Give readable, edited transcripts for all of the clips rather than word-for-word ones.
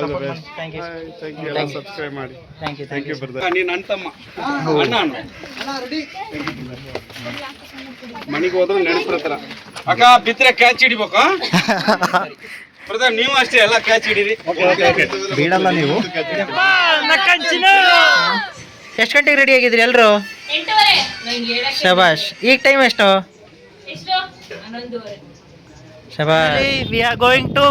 Support ಮಾಡಿ. Thank you. Subscribe ಮಾಡಿ. Thank you brother. ನೀನು ನನ್ನ ತಮ್ಮ ಅಣ್ಣ ಮನೆಗೆ ಹೋದ್ರೆ ನೆನಪಿರ್ತಾರ. ಅಕ್ಕ ಬಿತ್ತರೆ ಕ್ಯಾಚ್ ಹಿಡಿಬೇಕು ಬ್ರದರ್. ನೀವು ಅಷ್ಟೇ ಎಲ್ಲ ಕ್ಯಾಚ್ ಹಿಡೀರಿ. ಬೀಳಲ್ಲ ನೀವು. ಎಷ್ಟು ಗಂಟೆಗೆ ರೆಡಿ ಆಗಿದ್ರಿ ಎಲ್ಲರೂ? ಶಬಾಷ್. ಈಗ ಟೈಮ್ ಎಷ್ಟು? ಶಬಾಷ್. We are going to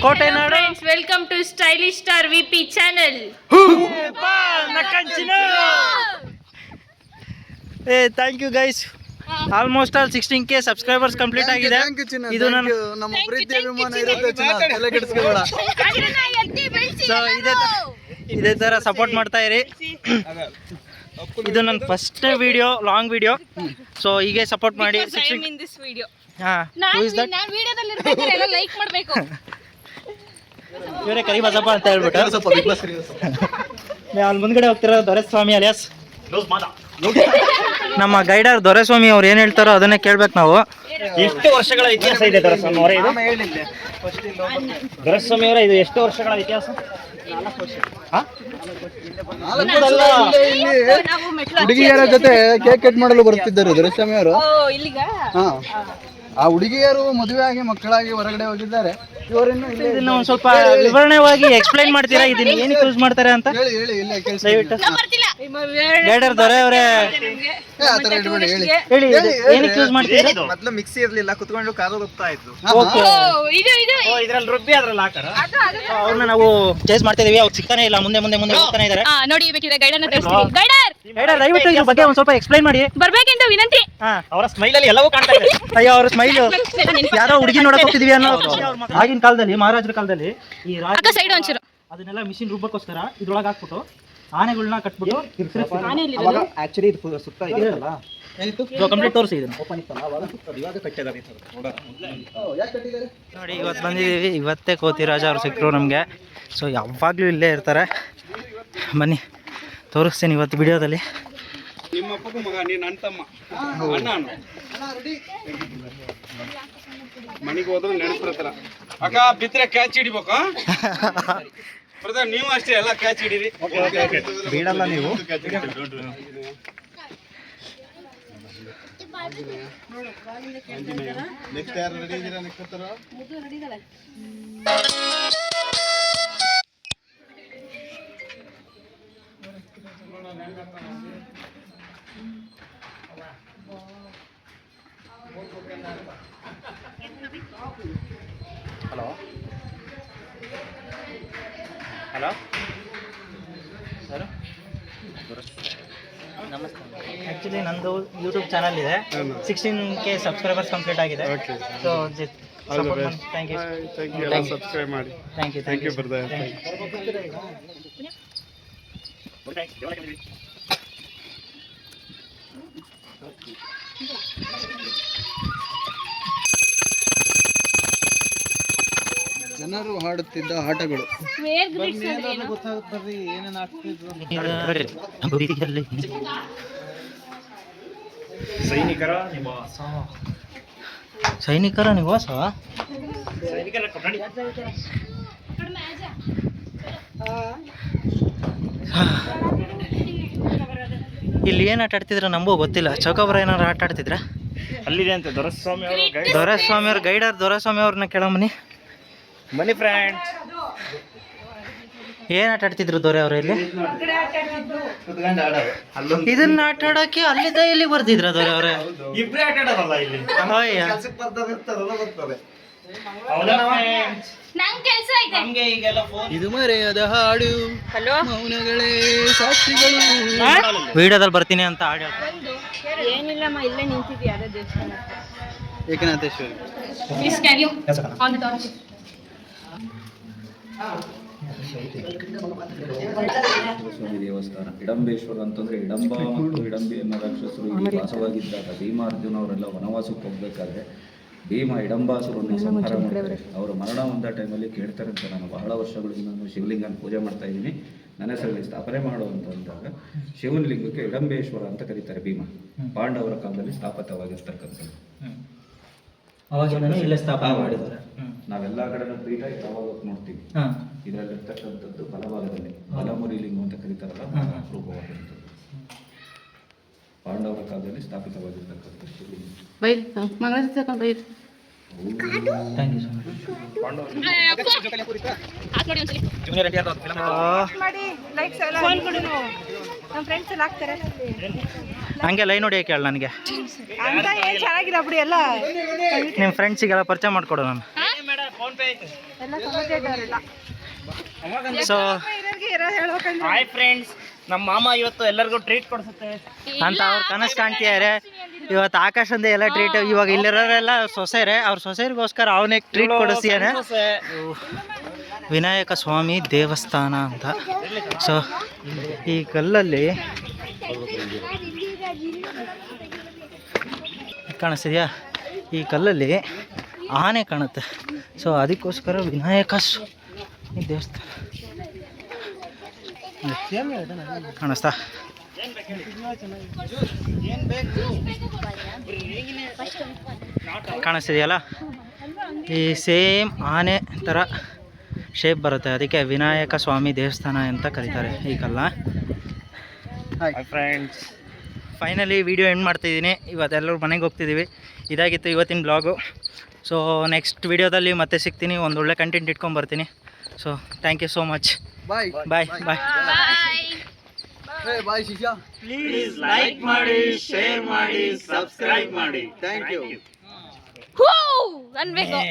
Kotenadu. Welcome to stylish star VP channel. Thank you guys. Almost all 16K subscribers complete ಆಗಿದೆ. ಇದು ನಮ್ಮ ಪ್ರೀತಿ ಅಭಿಮಾನ ಇರುತ್ತೆ ಚಿನ್ನ, ತಲೆ ಕೆಡಿಸ್ಕೋಬೇಡ. ಸೊ ಇದೇ ಥರ ಸಪೋರ್ಟ್ ಮಾಡ್ತಾ ಇರಿ. ಇದು ನನ್ನ first video, long video. So ಹೀಗೆ ಸಪೋರ್ಟ್ ಮಾಡಿ. ಇವರೇ ಕರಿ ಬಸಪ್ಪ ಅಂತ ಹೇಳ್ಬಿಟ್ಟು ಅಲ್ಲಿ ಮುಂದ್ಗಡೆ ಹೋಗ್ತಿರೋ ದೊರೆಸ್ವಾಮಿ ಅಲಿಯಾಸ್ ನಮ್ಮ ಗೈಡರ್ ದೊರೆಸ್ವಾಮಿ ಅವ್ರು ಏನು ಹೇಳ್ತಾರೋ ಅದನ್ನೇ ಕೇಳ್ಬೇಕು ನಾವು. ಎಷ್ಟು ವರ್ಷಗಳ ಇತಿಹಾಸ ಇದೆ ದೊರೆಸ್ವಾಮಿ ಅವರೇ ಇದು? ದೊರೆಸ್ವಾಮಿ ಅವರೇ ಇದು ಎಷ್ಟು ವರ್ಷಗಳ ಇತಿಹಾಸ? ಹುಡುಗಿಯರ ಜೊತೆ ಕೇಕ್ ಕಟ್ ಮಾಡಲು ಬರ್ತಿದ್ದರು ದೊರೆಸ್ವಾಮಿ ಅವರು. ಆ ಹುಡುಗಿಯರು ಮದುವೆ ಆಗಿ ಮಕ್ಕಳಾಗಿ ಹೊರಗಡೆ ಹೋಗಿದ್ದಾರೆ. ಇವರನ್ನು ಇದನ್ನ ಒಂದು ಸ್ವಲ್ಪ ವಿವರಣೆವಾಗಿ ಎಕ್ಸ್ಪ್ಲೈನ್ ಮಾಡ್ತೀರಾ ಇದನ್ನ ಏನಕ್ಕೆ ಯೂಸ್ ಮಾಡ್ತಾರೆ ಅಂತ? ಹೇಳಿ ಹೇಳಿ. ಇಲ್ಲ ಕೆಲಸ ದಯವಿಟ್ಟು ಗೈಡರ್ ದೊರೆ ಅವರೇ ಹೇಳಿ ಏನಕ್ಕೆ ಯೂಸ್ ಮಾಡ್ತೀರಾ? ಮೊದಲು ಮಿಕ್ಸಿ ಇರ್ಲಿಲ್ಲ, ಕುತ್ಕೊಂಡು ಕಾಲು ರುಬ್ತಾ ಇದ್ರು. ಇದ್ರಲ್ಲಿ ರುಬ್ಬಿ ಅದ್ರಲ್ಲಿ ಹಾಕಾರ ಅವ್ರನ್ನ ನಾವು ಚೇಸ್ ಮಾಡ್ತಾ ಇದೀವಿ. ಅವ್ರು ಸಿಗ್ತಾನೆ ಇಲ್ಲ, ಮುಂದೆ ಮುಂದೆ ಮುಂದೆ ಹೋಗ್ತಾನೆ ಇದಾರೆ. ನೋಡಿ ಬೇಕಿದ್ರೆ ಗೈಡರ್ನ ತೋರಿಸ್ತೀನಿ. ಗೈಡರ್ ದಯವಿಟ್ಟು ಇದ್ರ ಬಗ್ಗೆ ಒಂದು ಸ್ವಲ್ಪ ಎಕ್ಸ್ಪ್ಲೈನ್ ಮಾಡಿ. ಬರ್ಬೇಕೆಂತ ವಿನಂತಿ. ಅವರ ಸ್ಮೈಲ್ ಅಲ್ಲಿ ಎಲ್ಲವೂ ಕಾಣ್ತಾ ಇದೆ. ಅಯ್ಯೋ ಅವ್ರ ಸ್ಮೈಲ್ ಯಾರೋ ಹುಡುಗಿ ನೋಡಕ್ ಹೋಗ್ತಿದೀವಿ ಅನ್ನೋ. ಆಗಿನ ಕಾಲದಲ್ಲಿ, ಮಹಾರಾಜರ ಕಾಲದಲ್ಲಿ ಈ ಅದನ್ನೆಲ್ಲ ಮಿಷಿನ್ ರುಬ್ಬಕ್ಕೋಸ್ಕರ ಇದ್ರೊಳಗೆ ಹಾಕ್ಬಿಟ್ಟು ಆನೆಗಳನ್ನ ಕಟ್ಬಿಟ್ಟು ಆಕ್ಚುಲಿ ಇದು ಸುತ್ತ ಇದೆಯಲ್ಲ ಕಂಪ್ಲೀಟ್ ತೋರಿಸಿ ಇದನ್ನು ಓಪನ್ ಇತ್ತಲ್ಲ ಅವಾಗ ಇವಾಗ ಕಟ್ಟಿದ್ದಾರೆ ನೋಡಿ. ಇವತ್ತು ಬಂದಿದ್ದೀವಿ. ಇವತ್ತೇ ಕೋತಿರಾಜ ಅವ್ರು ಸಿಕ್ಕರು ನಮಗೆ. ಸೊ ಯಾವಾಗಲೂ ಇಲ್ಲೇ ಇರ್ತಾರೆ. ಬನ್ನಿ ತೋರಿಸ್ತೀನಿ ಇವತ್ತು ವಿಡಿಯೋದಲ್ಲಿ. ನಿಮ್ಮ ಅಪ್ಪಗೂ ಮಗ, ನೀನು ನನ್ನ ತಮ್ಮ ಅಣ್ಣ ಮನೆಗೆ ಹೋದ್ರೆ ನೆನಪಿರ್ತಾರ. ಅಕ್ಕ ಬಿತ್ತರೆ ಕ್ಯಾಚ್ ಹಿಡಿಬೇಕು ಬ್ರದರ್. ನೀವು ಅಷ್ಟೇ ಎಲ್ಲ ಕ್ಯಾಚ್ ಹಿಡೀರಿ. ಬೀಳಲ್ಲ ನೀವು. ನೆಕ್ಸ್ಟ್ ಯಾರು ರೆಡಿ ಇದ್ದೀರಾ? ನೆಕ್ಸ್ಟ್ ಹಲೋ ಹಲೋ ಸರ್ ನಮಸ್ತೆ. ಆ್ಯಕ್ಚುಲಿ ನಂದು ಯೂಟ್ಯೂಬ್ ಚಾನಲ್ ಇದೆ. 16K ಸಬ್ಸ್ಕ್ರೈಬರ್ಸ್ ಕಂಪ್ಲೀಟ್ ಆಗಿದೆ. So thank you. ಸಬ್ಸ್ಕ್ರೈಬ್ ಮಾಡಿ. Thank you brother. ಜನರು ಹಾಡುತ್ತಿದ್ದ ಆಟಗಳು ಗೊತ್ತಾಗ್ತದೆ ಏನೇನು ಆಗ್ತಿದ್ರು. ಸೈನಿಕರ ನಿವಾಸ. ಸೈನಿಕರ ನಿವಾಸ. ಇಲ್ಲಿ ಏನು ಆಟ ಆಡ್ತಿದ್ರ ನಮಗೂ ಗೊತ್ತಿಲ್ಲ. ಚೌಕಾಬರ ಏನಾರು ಆಟ ಆಡ್ತಿದ್ರ? ಅಲ್ಲಿದೆ ಅಂತ ದೊರೆಸ್ವಾಮಿ ಅವ್ರ ಗೈಡರ್ ದೊರೆಸ್ವಾಮಿ ಅವ್ರನ್ನ ಕೇಳಮ್ಮನಿ. ಬನ್ನಿ ಫ್ರೆಂಡ್ಸ್. ಏನ್ ಆಟ ಆಡ್ತಿದ್ರು ದೊರೆ ಅವ್ರ ಇಲ್ಲಿ? ಇದನ್ನ ಆಟ ಆಡಕ್ಕೆ ಅಲ್ಲಿದ್ದ ಇಲ್ಲಿ ಬರ್ತಿದ್ರ ದೊರೆ ಅವ್ರೆ? ಇಬ್ಬರೇ ಆಟ ಆಡೋದಲ್ಲ ಇಲ್ಲಿ. ಇದು ಮರೆಯದ ಹಾಡು, ಮೌನಗಳೇ ಸಾಕ್ಷಿಗಳು. ವಿಡಿಯೋದಲ್ಲಿ ಬರ್ತೀನಿ ಅಂತ ಆಡಿ ಏನಿಲ್ಲಮ್ಮ, ಇಲ್ಲೇ ನಿಂತಿದ್ವಿ ಯಾರೋ ದೇವಸ್ಥಾನ. ಏಕನಾಥೇಶ್ವರಿ ಸ್ವಾಮಿ ದೇವಸ್ಥಾನ. ಹಿಡಂಬೇಶ್ವರ ಅಂತಂದ್ರೆ ಹಿಡಂಬ ಮತ್ತು ಹಿಡಂಬಿ ಅನ್ನೋ ರಾಕ್ಷಸರು ಇಲ್ಲಿ ವಾಸವಾಗಿದ್ದಾಗ ಭೀಮ ಅರ್ಜುನ ಅವರೆಲ್ಲ ವನವಾಸಕ್ಕೆ ಹೋಗ್ಬೇಕಾದ್ರೆ ಭೀಮ ಹಿಡಂಬಾಸುರನ್ನು ಸಂಹಾರ ಮಾಡ್ತಾರೆ. ಅವರು ಮರಣ ಹೊಂದ ಟೈಮಲ್ಲಿ ಕೇಳ್ತಾರಂತೆ, ನಾನು ಬಹಳ ವರ್ಷಗಳಿಂದ ನಾನು ಶಿವಲಿಂಗನ ಪೂಜೆ ಮಾಡ್ತಾ ಇದ್ದೀನಿ, ನನ್ನ ಹೆಸರಲ್ಲಿ ಸ್ಥಾಪನೆ ಮಾಡು ಅಂತ ಅಂದಾಗ ಶಿವನ ಲಿಂಗಕ್ಕೆ ಹಿಡಂಬೇಶ್ವರ ಅಂತ ಕರೀತಾರೆ. ಭೀಮ ಪಾಂಡವರ ಕಾಲದಲ್ಲಿ ಸ್ಥಾಪಿತವಾಗಿರ್ತಕ್ಕಂಥದ್ದು. ಅವಾಗಿಂದನೂ ಇಲ್ಲೇ ಸ್ಥಾಪನೆ ಮಾಡಿದ್ದಾರೆ. ನಾವೆಲ್ಲ ಕಡೆನೂ ಪೀಠ ಯಾವಾಗ ನೋಡ್ತೀವಿ. ಹಾಂ ಇದರಲ್ಲಿರ್ತಕ್ಕಂಥದ್ದು ಬಲಭಾಗದಲ್ಲಿ ಬಲಮುರಿಲಿಂಗ ಅಂತ ಕರೀತಾರಲ್ಲ, ರೂಪವಾದಂಥದ್ದು ಪಾಂಡವರ ಕಾಲದಲ್ಲಿ ಸ್ಥಾಪಿತವಾಗಿರ್ತಕ್ಕಂಥ ಶಿವಲಿಂಗ. Thank you so much. ಹಂಗೆ ಲೈನ್ ಹೊಡಿಯೋಕೆ ಹೇಳಿ ನನಗೆ. ನಿಮ್ಮ ಫ್ರೆಂಡ್ಸಿಗೆಲ್ಲ ಪರಿಚಯ ಮಾಡಿಕೊಡು ನಾನು. ಸೊ ಹಾಯ್ ಫ್ರೆಂಡ್ಸ್, ನಮ್ಮ ಮಾಮ ಇವತ್ತು ಎಲ್ಲರಿಗೂ ಟ್ರೀಟ್ ಕೊಡಿಸುತ್ತೆ ಅಂತ ಅವ್ರು ಕನಸು ಕಾಣ್ತಿದ್ದಾರೆ. ಇವತ್ತು ಆಕಾಶದಿಂದ ಎಲ್ಲ ಟ್ರೀಟ್, ಇವಾಗ ಇಲ್ಲಿರೋರೆಲ್ಲ ಸೊಸೆರೆ, ಅವ್ರ ಸೊಸೆರಿಗೋಸ್ಕರ ಅವನೇ ಟ್ರೀಟ್ ಕೊಡಿಸ್ಯಾನೆ. ವಿನಾಯಕ ಸ್ವಾಮಿ ದೇವಸ್ಥಾನ ಅಂತ. ಸೊ ಈ ಕಲ್ಲಲ್ಲಿ ಕಾಣಿಸ್ತಿದ್ಯಾ, ಈ ಕಲ್ಲಲ್ಲಿ ಆನೆ ಕಾಣುತ್ತೆ. ಸೊ ಅದಕ್ಕೋಸ್ಕರ ವಿನಾಯಕ ಸ್ವಾಮಿ ದೇವಸ್ಥಾನ ಕಾಣಿಸ್ತಾ. ಕಾಣಿಸ್ತಿದೆಯಲ್ಲ, ಈ ಸೇಮ್ ಆನೆ ಥರ ಶೇಪ್ ಬರುತ್ತೆ, ಅದಕ್ಕೆ ವಿನಾಯಕ ಸ್ವಾಮಿ ದೇವಸ್ಥಾನ ಅಂತ ಕರೀತಾರೆ ಈ ಕಲ್ಲ. ಫ್ರೆಂಡ್ಸ್, ಫೈನಲಿ ವಿಡಿಯೋ ಎಂಡ್ ಮಾಡ್ತಿದ್ದೀನಿ. ಇವತ್ತೆಲ್ಲರೂ ಮನೆಗೆ ಹೋಗ್ತಿದ್ದೀವಿ. ಇದಾಗಿತ್ತು ಇವತ್ತಿನ ಬ್ಲಾಗು. ಸೊ ನೆಕ್ಸ್ಟ್ ವಿಡಿಯೋದಲ್ಲಿ ಮತ್ತೆ ಸಿಗ್ತೀನಿ, ಒಂದು ಒಳ್ಳೆ ಕಂಟೆಂಟ್ ಇಟ್ಕೊಂಡ್ಬರ್ತೀನಿ. So thank you so much. Bye bye bye. Bye ಶಿಷ್ಯ. ಪ್ಲೀಸ್ ಲೈಕ್ ಮಾಡಿ, ಶೇರ್ ಮಾಡಿ, ಸಬ್ಸ್ಕ್ರೈಬ್ ಮಾಡಿ. Thank you. ಅನ್ಬೇಕು.